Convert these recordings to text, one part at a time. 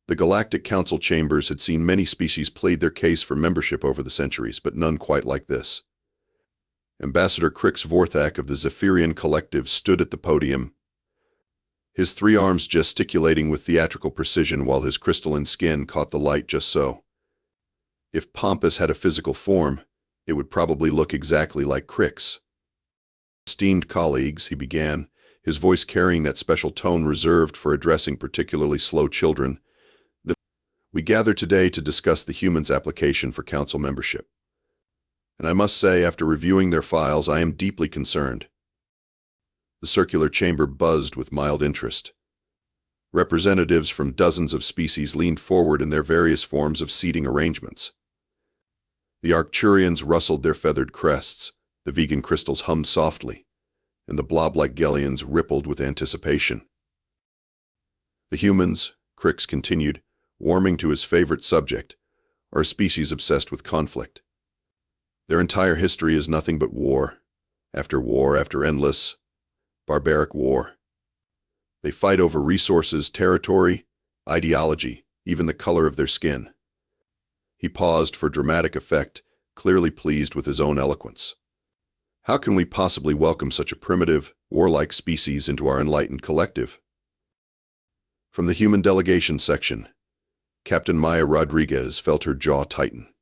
The Galactic Council chambers had seen many species plead their case for membership over the centuries, but none quite like this. Ambassador Crix Vorthak of the Zephyrian Collective stood at the podium, his three arms gesticulating with theatrical precision while his crystalline skin caught the light just so. If Pompous had a physical form, it would probably look exactly like Crix. Esteemed colleagues, he began, his voice carrying that special tone reserved for addressing particularly slow children. We gather today to discuss the humans' application for council membership. And I must say, after reviewing their files, I am deeply concerned. The circular chamber buzzed with mild interest. Representatives from dozens of species leaned forward in their various forms of seating arrangements. The Arcturians rustled their feathered crests, the vegan crystals hummed softly, and the blob-like Gellians rippled with anticipation. The humans, Crix continued, warming to his favorite subject, are a species obsessed with conflict. Their entire history is nothing but war after endless, barbaric war. They fight over resources, territory, ideology, even the color of their skin. He paused for dramatic effect, clearly pleased with his own eloquence. How can we possibly welcome such a primitive, warlike species into our enlightened collective? From the human delegation section, Captain Maya Rodriguez felt her jaw tighten.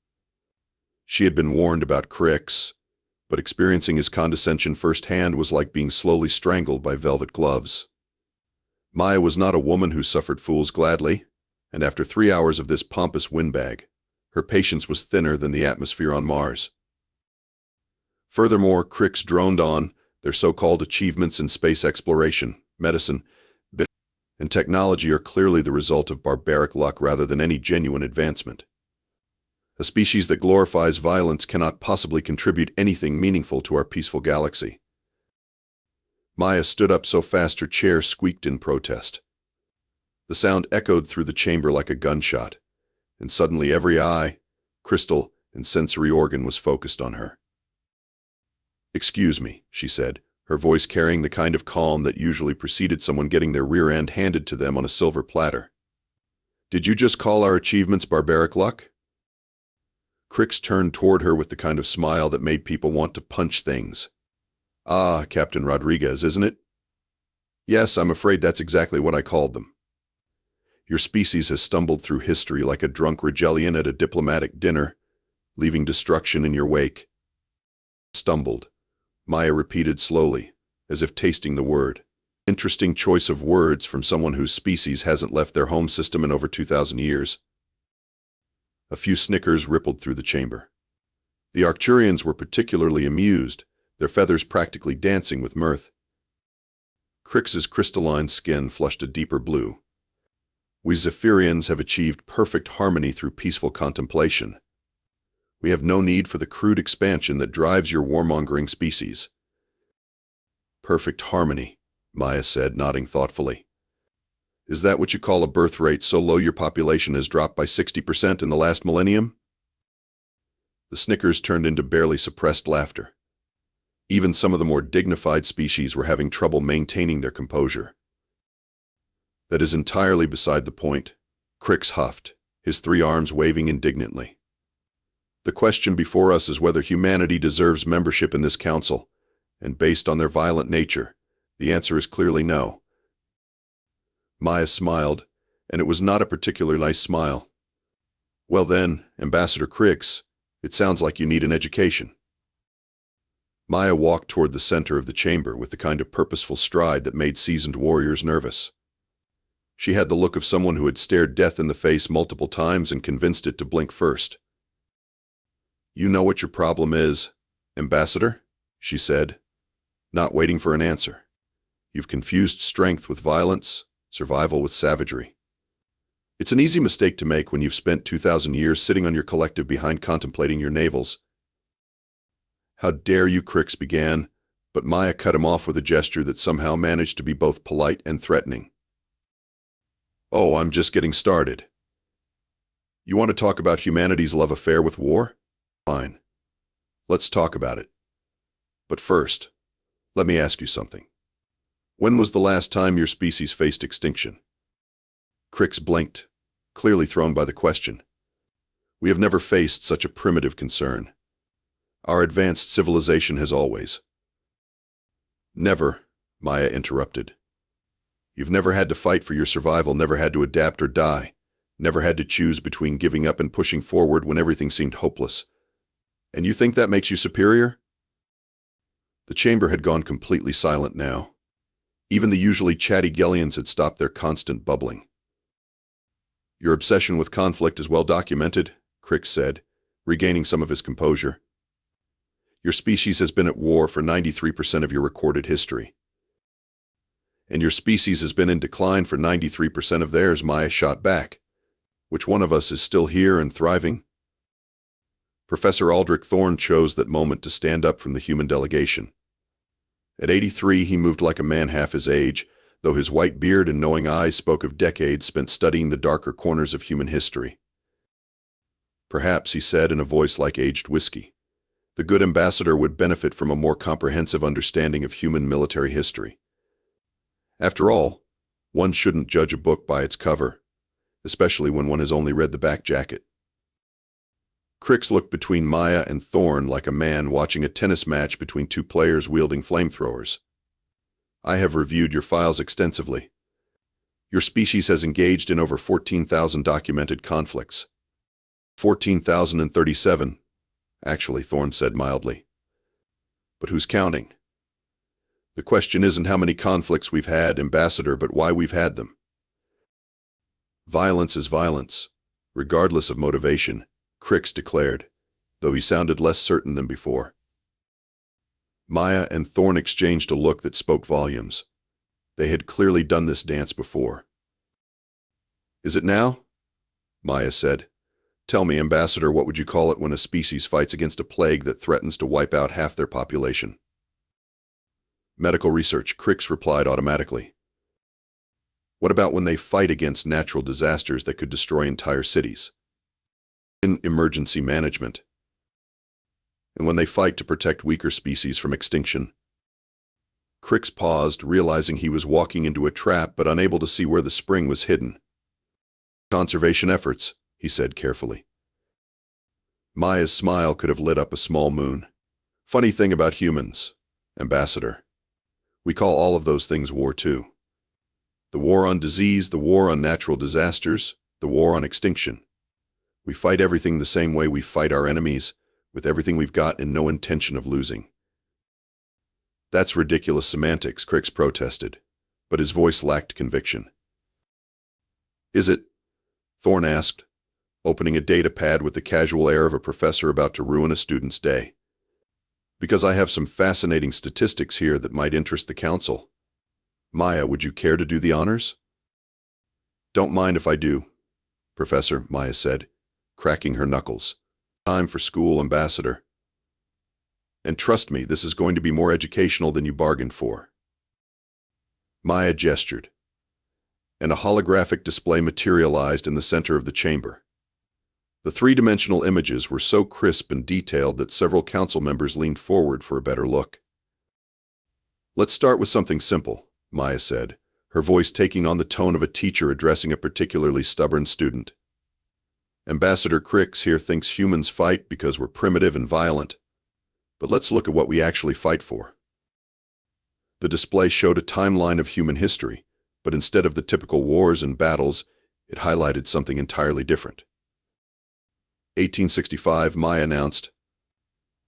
She had been warned about Crix, but experiencing his condescension firsthand was like being slowly strangled by velvet gloves. Maya was not a woman who suffered fools gladly, and after 3 hours of this pompous windbag, her patience was thinner than the atmosphere on Mars. Furthermore, Crix droned on, their so-called achievements in space exploration, medicine, and technology are clearly the result of barbaric luck rather than any genuine advancement. A species that glorifies violence cannot possibly contribute anything meaningful to our peaceful galaxy. Maya stood up so fast her chair squeaked in protest. The sound echoed through the chamber like a gunshot, and suddenly every eye, crystal, and sensory organ was focused on her. "Excuse me," she said, her voice carrying the kind of calm that usually preceded someone getting their rear end handed to them on a silver platter. "Did you just call our achievements barbaric luck?" Crix turned toward her with the kind of smile that made people want to punch things. "Ah, Captain Rodriguez, isn't it? Yes, I'm afraid that's exactly what I called them. Your species has stumbled through history like a drunk Regellian at a diplomatic dinner, leaving destruction in your wake." Stumbled, Maya repeated slowly, as if tasting the word. Interesting choice of words from someone whose species hasn't left their home system in over 2,000 years. A few snickers rippled through the chamber. The Arcturians were particularly amused, their feathers practically dancing with mirth. Crix's crystalline skin flushed a deeper blue. "We Zephyrians have achieved perfect harmony through peaceful contemplation. We have no need for the crude expansion that drives your warmongering species." "Perfect harmony," Maya said, nodding thoughtfully. "Is that what you call a birth rate so low your population has dropped by 60% in the last millennium?" The snickers turned into barely suppressed laughter. Even some of the more dignified species were having trouble maintaining their composure. "That is entirely beside the point," Crix huffed, his three arms waving indignantly. "The question before us is whether humanity deserves membership in this council, and based on their violent nature, the answer is clearly no." Maya smiled, and it was not a particularly nice smile. "Well then, Ambassador Crix, it sounds like you need an education." Maya walked toward the center of the chamber with the kind of purposeful stride that made seasoned warriors nervous. She had the look of someone who had stared death in the face multiple times and convinced it to blink first. "You know what your problem is, Ambassador?" she said, not waiting for an answer. "You've confused strength with violence, survival with savagery. It's an easy mistake to make when you've spent 2,000 years sitting on your collective behind contemplating your navels." "How dare you," Crix began, but Maya cut him off with a gesture that somehow managed to be both polite and threatening. "Oh, I'm just getting started. You want to talk about humanity's love affair with war? Fine. Let's talk about it. But first, let me ask you something. When was the last time your species faced extinction?" Crix blinked, clearly thrown by the question. We have never faced such a primitive concern. Our advanced civilization has always. Never, Maya interrupted. You've never had to fight for your survival, never had to adapt or die, never had to choose between giving up and pushing forward when everything seemed hopeless. And you think that makes you superior? The chamber had gone completely silent now. Even the usually chatty Gellians had stopped their constant bubbling. Your obsession with conflict is well documented, Crick said, regaining some of his composure. Your species has been at war for 93% of your recorded history. And your species has been in decline for 93% of theirs, Maya shot back. Which one of us is still here and thriving? Professor Aldrich Thorne chose that moment to stand up from the human delegation. At 83, he moved like a man half his age, though his white beard and knowing eyes spoke of decades spent studying the darker corners of human history. Perhaps, he said in a voice like aged whiskey, the good ambassador would benefit from a more comprehensive understanding of human military history. After all, one shouldn't judge a book by its cover, especially when one has only read the back jacket. Crix looked between Maya and Thorne like a man watching a tennis match between two players wielding flamethrowers. I have reviewed your files extensively. Your species has engaged in over 14,000 documented conflicts. 14,037, actually, Thorne said mildly. But who's counting? The question isn't how many conflicts we've had, Ambassador, but why we've had them. Violence is violence, regardless of motivation, Crix declared, though he sounded less certain than before. Maya and Thorne exchanged a look that spoke volumes. They had clearly done this dance before. Is it now? Maya said. Tell me, Ambassador, what would you call it when a species fights against a plague that threatens to wipe out half their population? Medical research, Crix replied automatically. What about when they fight against natural disasters that could destroy entire cities? In emergency management. And when they fight to protect weaker species from extinction. Crix paused, realizing he was walking into a trap but unable to see where the spring was hidden. Conservation efforts, he said carefully. Maya's smile could have lit up a small moon. Funny thing about humans, Ambassador. We call all of those things war too. The war on disease, the war on natural disasters, the war on extinction. We fight everything the same way we fight our enemies, with everything we've got and no intention of losing. That's ridiculous semantics, Crix protested, but his voice lacked conviction. Is it? Thorne asked, opening a data pad with the casual air of a professor about to ruin a student's day. Because I have some fascinating statistics here that might interest the council. Maya, would you care to do the honors? Don't mind if I do, Professor, Maya said, cracking her knuckles. Time for school, Ambassador. And trust me, this is going to be more educational than you bargained for. Maya gestured, and a holographic display materialized in the center of the chamber. The three-dimensional images were so crisp and detailed that several council members leaned forward for a better look. Let's start with something simple, Maya said, her voice taking on the tone of a teacher addressing a particularly stubborn student. Ambassador Crix here thinks humans fight because we're primitive and violent. But let's look at what we actually fight for. The display showed a timeline of human history, but instead of the typical wars and battles, it highlighted something entirely different. 1865, Maya announced.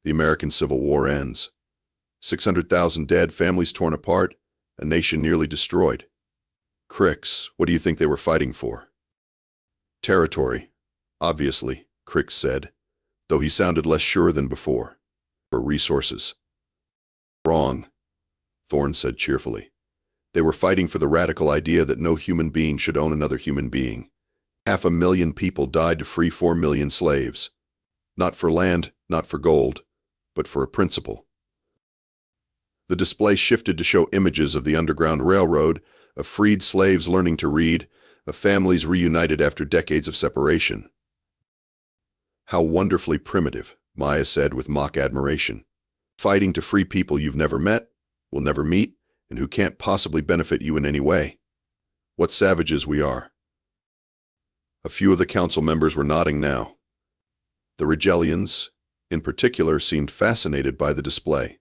The American Civil War ends. 600,000 dead, families torn apart, a nation nearly destroyed. Crix, what do you think they were fighting for? Territory, obviously, Crix said, though he sounded less sure than before. For resources. Wrong, Thorne said cheerfully. They were fighting for the radical idea that no human being should own another human being. 500,000 people died to free 4 million slaves. Not for land, not for gold, but for a principle. The display shifted to show images of the Underground Railroad, of freed slaves learning to read, of families reunited after decades of separation. How wonderfully primitive, Maya said with mock admiration. Fighting to free people you've never met, will never meet, and who can't possibly benefit you in any way. What savages we are. A few of the council members were nodding now. The Regelians, in particular, seemed fascinated by the display.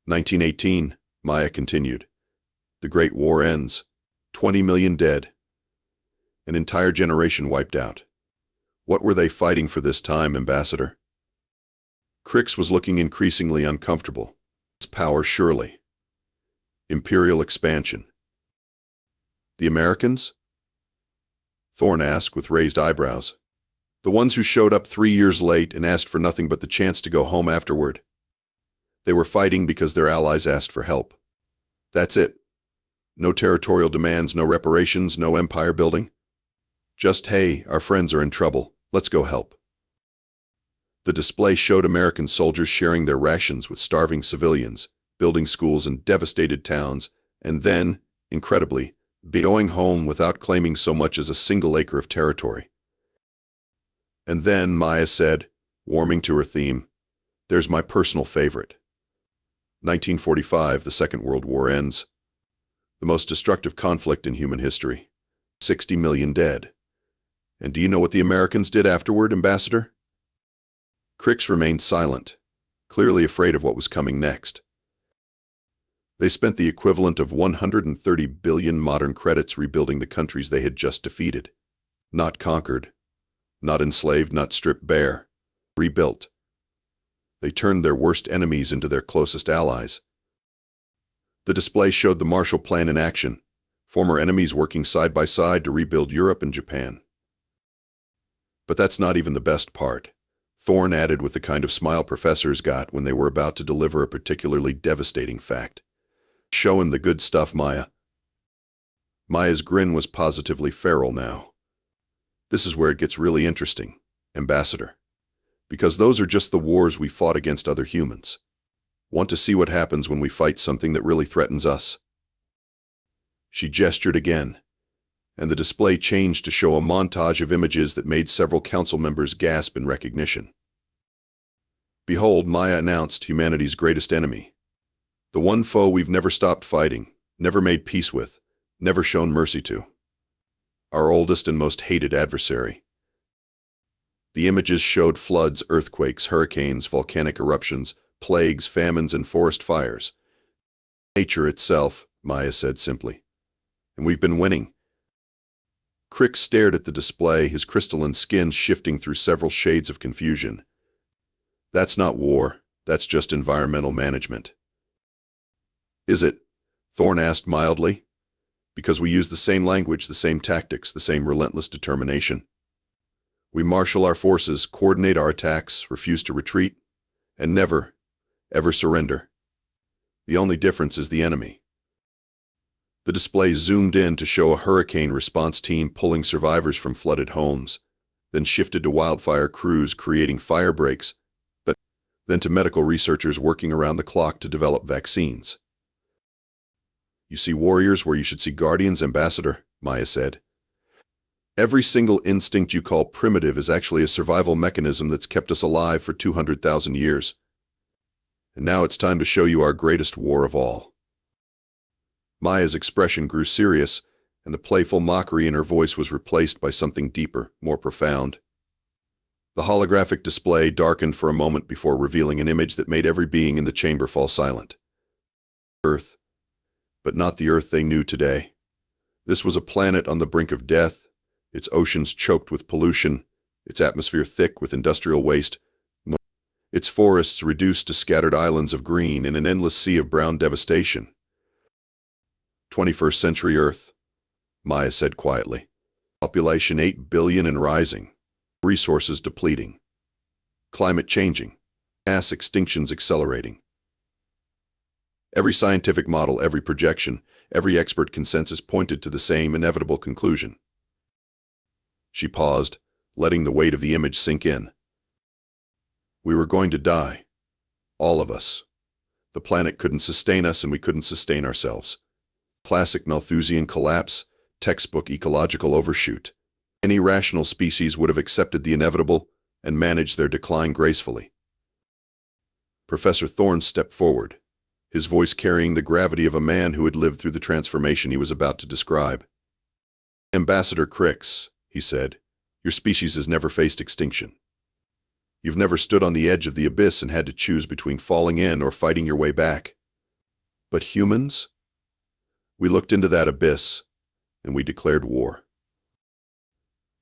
1918, Maya continued. The Great War ends. 20 million dead. An entire generation wiped out. What were they fighting for this time, Ambassador? Crix was looking increasingly uncomfortable. Its power, surely. Imperial expansion. The Americans? Thorne asked with raised eyebrows. The ones who showed up 3 years late and asked for nothing but the chance to go home afterward. They were fighting because their allies asked for help. That's it. No territorial demands, no reparations, no empire building. Just, hey, our friends are in trouble. Let's go help. The display showed American soldiers sharing their rations with starving civilians, building schools in devastated towns, and then, incredibly, going home without claiming so much as a single acre of territory. And then, Maya said, warming to her theme, there's my personal favorite. 1945, the Second World War ends. The most destructive conflict in human history. 60 million dead. And do you know what the Americans did afterward, Ambassador? Crix remained silent, clearly afraid of what was coming next. They spent the equivalent of 130 billion modern credits rebuilding the countries they had just defeated. Not conquered. Not enslaved, not stripped bare. Rebuilt. They turned their worst enemies into their closest allies. The display showed the Marshall Plan in action, former enemies working side by side to rebuild Europe and Japan. But that's not even the best part, Thorne added with the kind of smile professors got when they were about to deliver a particularly devastating fact. Show him the good stuff, Maya. Maya's grin was positively feral now. This is where it gets really interesting, Ambassador. Because those are just the wars we fought against other humans. Want to see what happens when we fight something that really threatens us? She gestured again, and the display changed to show a montage of images that made several council members gasp in recognition. Behold, Maya announced humanity's greatest enemy. The one foe we've never stopped fighting, never made peace with, never shown mercy to. Our oldest and most hated adversary. The images showed floods, earthquakes, hurricanes, volcanic eruptions, plagues, famines, and forest fires. Nature itself, Maya said simply. And we've been winning. Crix stared at the display, his crystalline skin shifting through several shades of confusion. That's not war, that's just environmental management. Is it? Thorne asked mildly. Because we use the same language, the same tactics, the same relentless determination. We marshal our forces, coordinate our attacks, refuse to retreat, and never, ever surrender. The only difference is the enemy. The display zoomed in to show a hurricane response team pulling survivors from flooded homes, then shifted to wildfire crews creating fire breaks, but then to medical researchers working around the clock to develop vaccines. You see warriors where you should see guardians, Ambassador, Maya said. Every single instinct you call primitive is actually a survival mechanism that's kept us alive for 200,000 years. And now it's time to show you our greatest war of all. Maya's expression grew serious, and the playful mockery in her voice was replaced by something deeper, more profound. The holographic display darkened for a moment before revealing an image that made every being in the chamber fall silent. Earth. But not the Earth they knew today. This was a planet on the brink of death, its oceans choked with pollution, its atmosphere thick with industrial waste, its forests reduced to scattered islands of green in an endless sea of brown devastation. 21st century Earth, Maya said quietly. Population 8 billion and rising. Resources depleting. Climate changing. Mass extinctions accelerating. Every scientific model, every projection, every expert consensus pointed to the same inevitable conclusion. She paused, letting the weight of the image sink in. We were going to die. All of us. The planet couldn't sustain us and we couldn't sustain ourselves. Classic Malthusian collapse, textbook ecological overshoot. Any rational species would have accepted the inevitable and managed their decline gracefully. Professor Thorne stepped forward, his voice carrying the gravity of a man who had lived through the transformation he was about to describe. Ambassador Crix, he said. Your species has never faced extinction. You've never stood on the edge of the abyss and had to choose between falling in or fighting your way back. But humans? We looked into that abyss, and we declared war.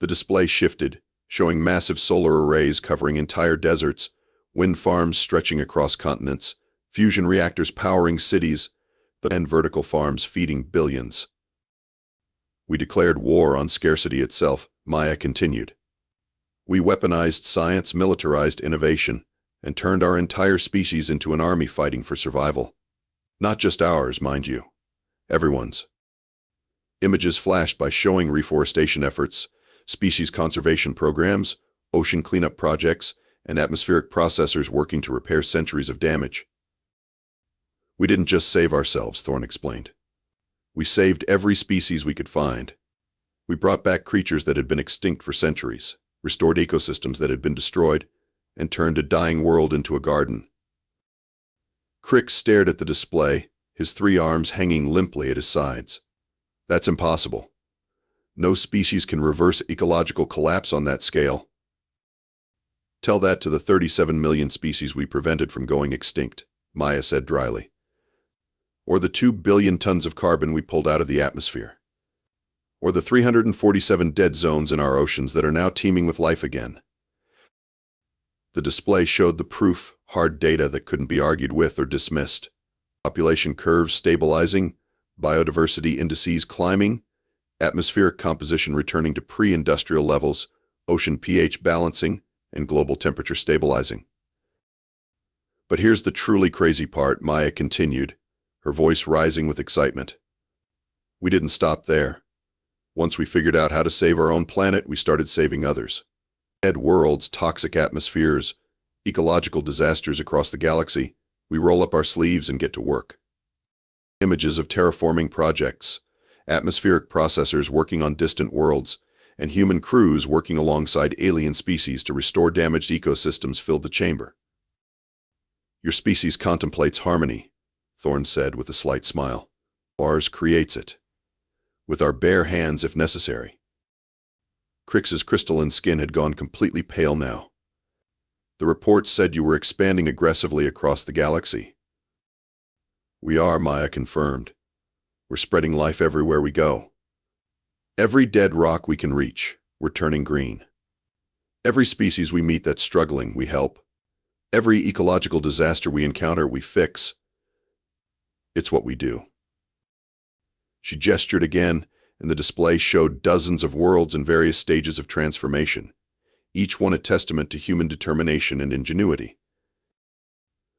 The display shifted, showing massive solar arrays covering entire deserts, wind farms stretching across continents, fusion reactors powering cities, and vertical farms feeding billions. We declared war on scarcity itself, Maya continued. We weaponized science, militarized innovation, and turned our entire species into an army fighting for survival. Not just ours, mind you. Everyone's. Images flashed by showing reforestation efforts, species conservation programs, ocean cleanup projects, and atmospheric processors working to repair centuries of damage. We didn't just save ourselves, Thorne explained. We saved every species we could find. We brought back creatures that had been extinct for centuries, restored ecosystems that had been destroyed, and turned a dying world into a garden. Crick stared at the display, his 3 arms hanging limply at his sides. That's impossible. No species can reverse ecological collapse on that scale. Tell that to the 37 million species we prevented from going extinct, Maya said dryly. Or the 2 billion tons of carbon we pulled out of the atmosphere. Or the 347 dead zones in our oceans that are now teeming with life again. The display showed the proof, hard data that couldn't be argued with or dismissed. Population curves stabilizing, biodiversity indices climbing, atmospheric composition returning to pre-industrial levels, ocean pH balancing, and global temperature stabilizing. But here's the truly crazy part, Maya continued, her voice rising with excitement. We didn't stop there. Once we figured out how to save our own planet, we started saving others. Dead worlds, toxic atmospheres, ecological disasters across the galaxy, we roll up our sleeves and get to work. Images of terraforming projects, atmospheric processors working on distant worlds, and human crews working alongside alien species to restore damaged ecosystems filled the chamber. Your species contemplates harmony, Thorne said with a slight smile. Ours creates it. With our bare hands if necessary. Crick's crystalline skin had gone completely pale now. The reports said you were expanding aggressively across the galaxy. We are, Maya confirmed. We're spreading life everywhere we go. Every dead rock we can reach, we're turning green. Every species we meet that's struggling, we help. Every ecological disaster we encounter, we fix. It's what we do. She gestured again, and the display showed dozens of worlds in various stages of transformation, each one a testament to human determination and ingenuity.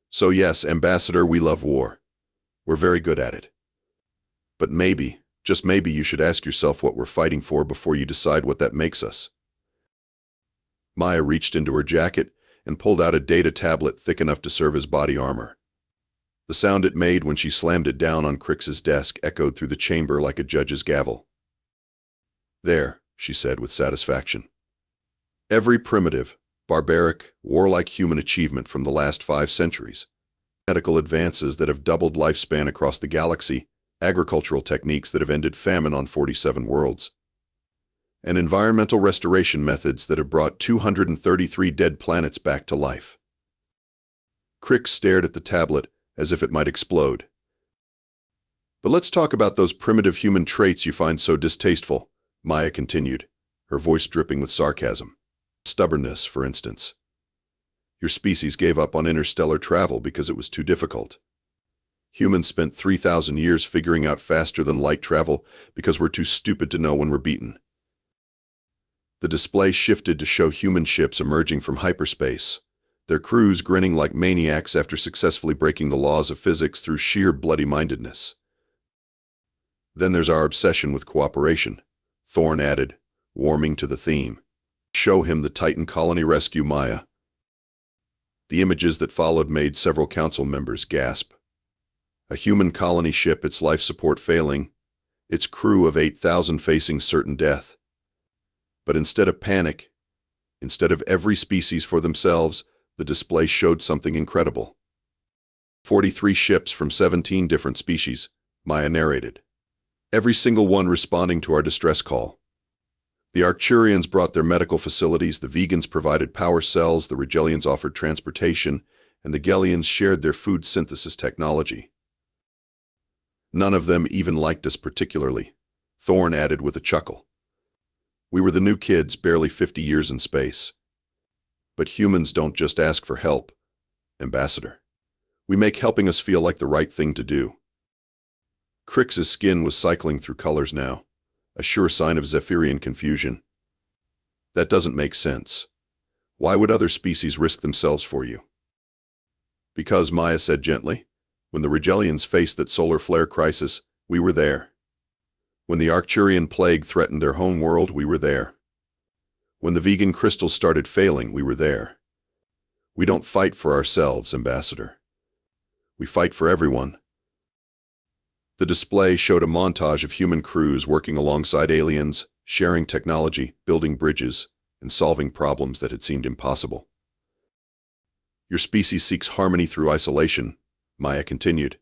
So yes, Ambassador, we love war. We're very good at it. But maybe, just maybe, you should ask yourself what we're fighting for before you decide what that makes us. Maya reached into her jacket and pulled out a data tablet thick enough to serve as body armor. The sound it made when she slammed it down on Crick's desk echoed through the chamber like a judge's gavel. There, she said with satisfaction. Every primitive, barbaric, warlike human achievement from the last 5 centuries. Medical advances that have doubled lifespan across the galaxy, agricultural techniques that have ended famine on 47 worlds, and environmental restoration methods that have brought 233 dead planets back to life. Crick stared at the tablet as if it might explode. But let's talk about those primitive human traits you find so distasteful, Maya continued, her voice dripping with sarcasm. Stubbornness, for instance. Your species gave up on interstellar travel because it was too difficult. Humans spent 3,000 years figuring out faster-than-light travel because we're too stupid to know when we're beaten. The display shifted to show human ships emerging from hyperspace, their crews grinning like maniacs after successfully breaking the laws of physics through sheer bloody-mindedness. Then there's our obsession with cooperation, Thorne added, warming to the theme. Show him the Titan colony rescue, Maya. The images that followed made several council members gasp. A human colony ship, its life support failing, its crew of 8,000 facing certain death. But instead of panic, instead of every species for themselves, the display showed something incredible. 43 ships from 17 different species, Maya narrated. Every single one responding to our distress call. The Arcturians brought their medical facilities, the vegans provided power cells, the Regelians offered transportation, and the Gellians shared their food synthesis technology. None of them even liked us particularly, Thorne added with a chuckle. We were the new kids, barely 50 years in space. But humans don't just ask for help, Ambassador. We make helping us feel like the right thing to do. Crix's skin was cycling through colors now, a sure sign of Zephyrian confusion. That doesn't make sense. Why would other species risk themselves for you? Because, Maya said gently, when the Regelians faced that solar flare crisis, we were there. When the Arcturian plague threatened their home world, we were there. When the vegan crystals started failing, we were there. We don't fight for ourselves, Ambassador. We fight for everyone. The display showed a montage of human crews working alongside aliens, sharing technology, building bridges, and solving problems that had seemed impossible. Your species seeks harmony through isolation, Maya continued.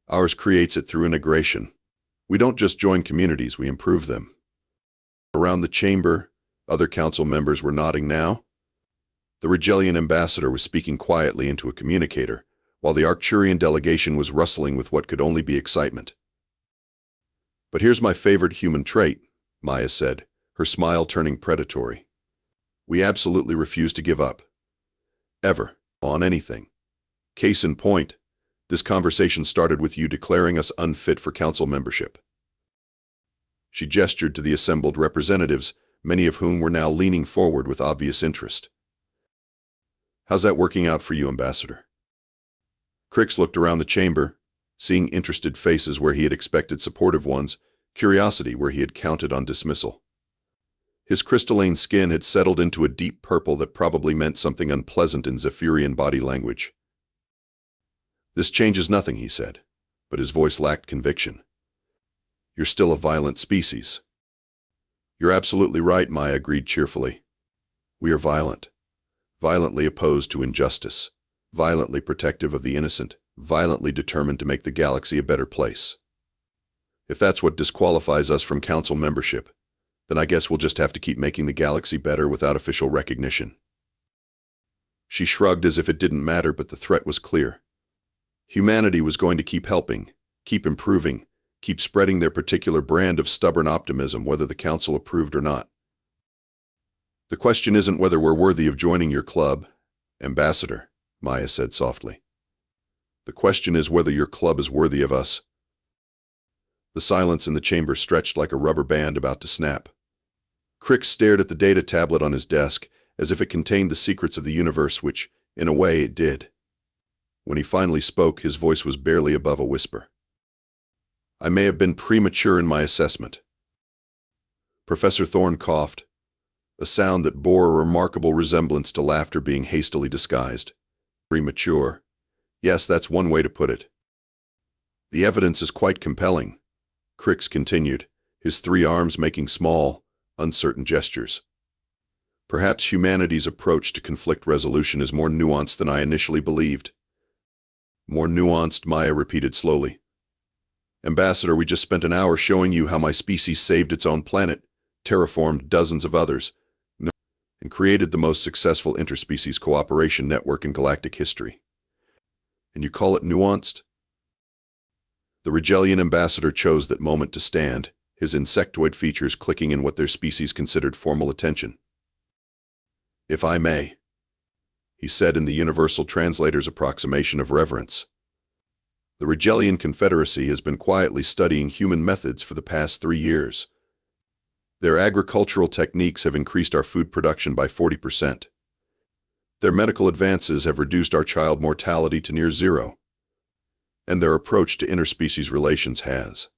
Ours creates it through integration. We don't just join communities, we improve them. Around the chamber, other council members were nodding now. The Regelian ambassador was speaking quietly into a communicator, while the Arcturian delegation was rustling with what could only be excitement. But here's my favorite human trait, Maya said, her smile turning predatory. We absolutely refuse to give up. Ever. On anything. Case in point, this conversation started with you declaring us unfit for council membership. She gestured to the assembled representatives, many of whom were now leaning forward with obvious interest. How's that working out for you, Ambassador? Crix looked around the chamber, seeing interested faces where he had expected supportive ones, curiosity where he had counted on dismissal. His crystalline skin had settled into a deep purple that probably meant something unpleasant in Zephyrian body language. This changes nothing, he said, but his voice lacked conviction. You're still a violent species. You're absolutely right, Maya agreed cheerfully. We are violent. Violently opposed to injustice. Violently protective of the innocent. Violently determined to make the galaxy a better place. If that's what disqualifies us from council membership, then I guess we'll just have to keep making the galaxy better without official recognition. She shrugged as if it didn't matter, but the threat was clear. Humanity was going to keep helping, keep improving, keep spreading their particular brand of stubborn optimism, whether the council approved or not. The question isn't whether we're worthy of joining your club, Ambassador, Maya said softly. The question is whether your club is worthy of us. The silence in the chamber stretched like a rubber band about to snap. Crix stared at the data tablet on his desk as if it contained the secrets of the universe, which, in a way, it did. When he finally spoke, his voice was barely above a whisper. I may have been premature in my assessment. Professor Thorne coughed, a sound that bore a remarkable resemblance to laughter being hastily disguised. Premature. Yes, that's one way to put it. The evidence is quite compelling, Crix continued, his three arms making small, uncertain gestures. Perhaps humanity's approach to conflict resolution is more nuanced than I initially believed. More nuanced, Maya repeated slowly. Ambassador, we just spent an hour showing you how my species saved its own planet, terraformed dozens of others, and created the most successful interspecies cooperation network in galactic history. And you call it nuanced? The Regelian ambassador chose that moment to stand, his insectoid features clicking in what their species considered formal attention. If I may, he said in the universal translator's approximation of reverence. The Regelian Confederacy has been quietly studying human methods for the past 3 years. Their agricultural techniques have increased our food production by 40%. Their medical advances have reduced our child mortality to near zero. And their approach to interspecies relations has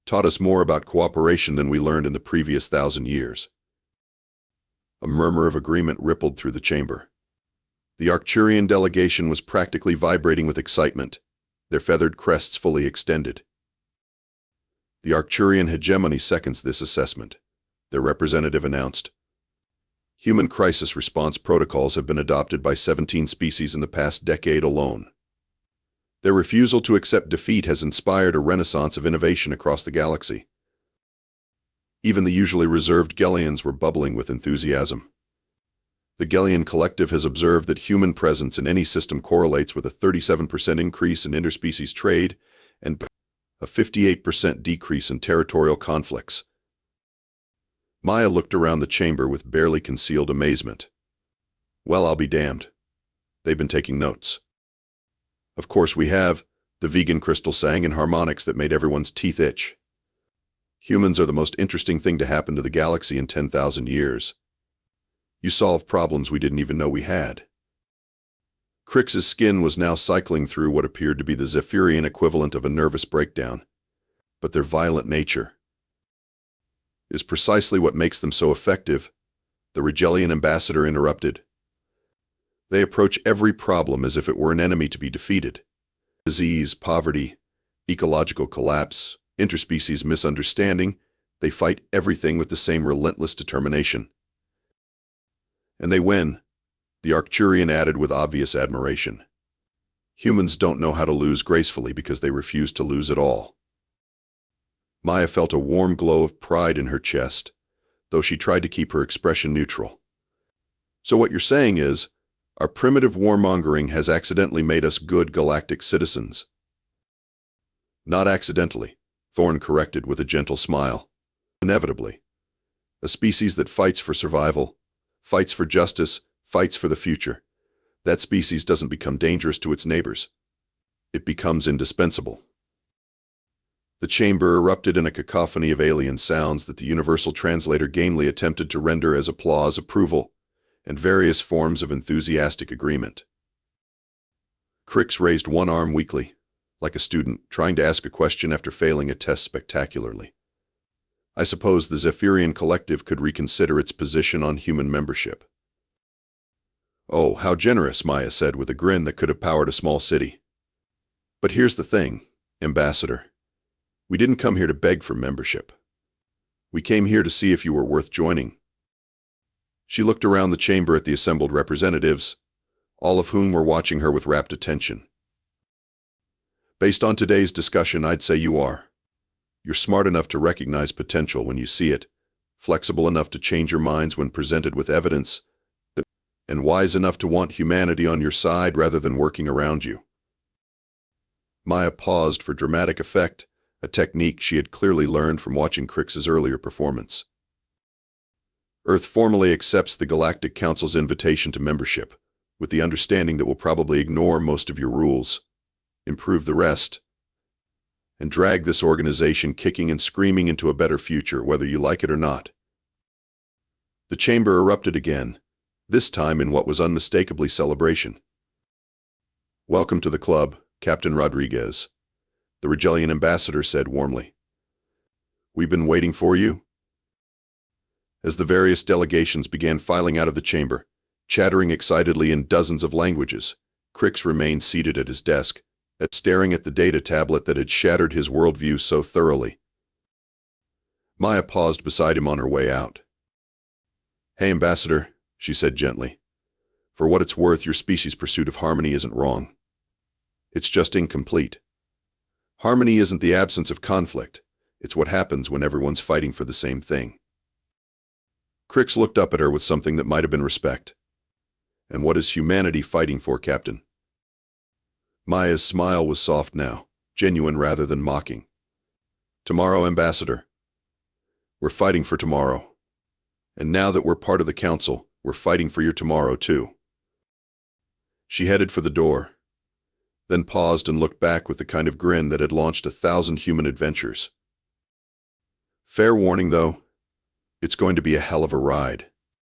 taught us more about cooperation than we learned in the previous 1,000 years. A murmur of agreement rippled through the chamber. The Arcturian delegation was practically vibrating with excitement, their feathered crests fully extended. The Arcturian hegemony seconds this assessment, their representative announced. Human crisis response protocols have been adopted by 17 species in the past decade alone. Their refusal to accept defeat has inspired a renaissance of innovation across the galaxy. Even the usually reserved Gellians were bubbling with enthusiasm. The Gellian Collective has observed that human presence in any system correlates with a 37% increase in interspecies trade and a 58% decrease in territorial conflicts. Maya looked around the chamber with barely concealed amazement. Well, I'll be damned. They've been taking notes. Of course we have, the vegan crystal sang in harmonics that made everyone's teeth itch. Humans are the most interesting thing to happen to the galaxy in 10,000 years. You solve problems we didn't even know we had. Crix's skin was now cycling through what appeared to be the Zephyrian equivalent of a nervous breakdown. But their violent nature is precisely what makes them so effective, the Regellian ambassador interrupted. They approach every problem as if it were an enemy to be defeated. Disease, poverty, ecological collapse, interspecies misunderstanding, they fight everything with the same relentless determination. And they win, the Arcturian added with obvious admiration. Humans don't know how to lose gracefully because they refuse to lose at all. Maya felt a warm glow of pride in her chest, though she tried to keep her expression neutral. So what you're saying is, our primitive warmongering has accidentally made us good galactic citizens. Not accidentally, Thorne corrected with a gentle smile. Inevitably. A species that fights for survival, fights for justice, fights for the future. That species doesn't become dangerous to its neighbors. It becomes indispensable. The chamber erupted in a cacophony of alien sounds that the universal translator gamely attempted to render as applause, approval, and various forms of enthusiastic agreement. Crix raised one arm weakly, like a student trying to ask a question after failing a test spectacularly. I suppose the Zephyrian Collective could reconsider its position on human membership. Oh, how generous, Maya said with a grin that could have powered a small city. But here's the thing, Ambassador. We didn't come here to beg for membership. We came here to see if you were worth joining. She looked around the chamber at the assembled representatives, all of whom were watching her with rapt attention. Based on today's discussion, I'd say you are. You're smart enough to recognize potential when you see it, flexible enough to change your minds when presented with evidence, and wise enough to want humanity on your side rather than working around you. Maya paused for dramatic effect, a technique she had clearly learned from watching Crix's earlier performance. Earth formally accepts the Galactic Council's invitation to membership, with the understanding that we'll probably ignore most of your rules, improve the rest, and drag this organization kicking and screaming into a better future, whether you like it or not. The chamber erupted again, this time in what was unmistakably celebration. Welcome to the club, Captain Rodriguez, the Regellian ambassador said warmly. We've been waiting for you. As the various delegations began filing out of the chamber, chattering excitedly in dozens of languages, Crix remained seated at his desk, staring at the data tablet that had shattered his worldview so thoroughly. Maya paused beside him on her way out. Hey, Ambassador, she said gently. For what it's worth, your species' pursuit of harmony isn't wrong. It's just incomplete. Harmony isn't the absence of conflict. It's what happens when everyone's fighting for the same thing. Crix looked up at her with something that might have been respect. And what is humanity fighting for, Captain? Maya's smile was soft now, genuine rather than mocking. Tomorrow, Ambassador. We're fighting for tomorrow. And now that we're part of the Council, we're fighting for your tomorrow, too. She headed for the door, then paused and looked back with the kind of grin that had launched 1,000 human adventures. Fair warning, though, it's going to be a hell of a ride.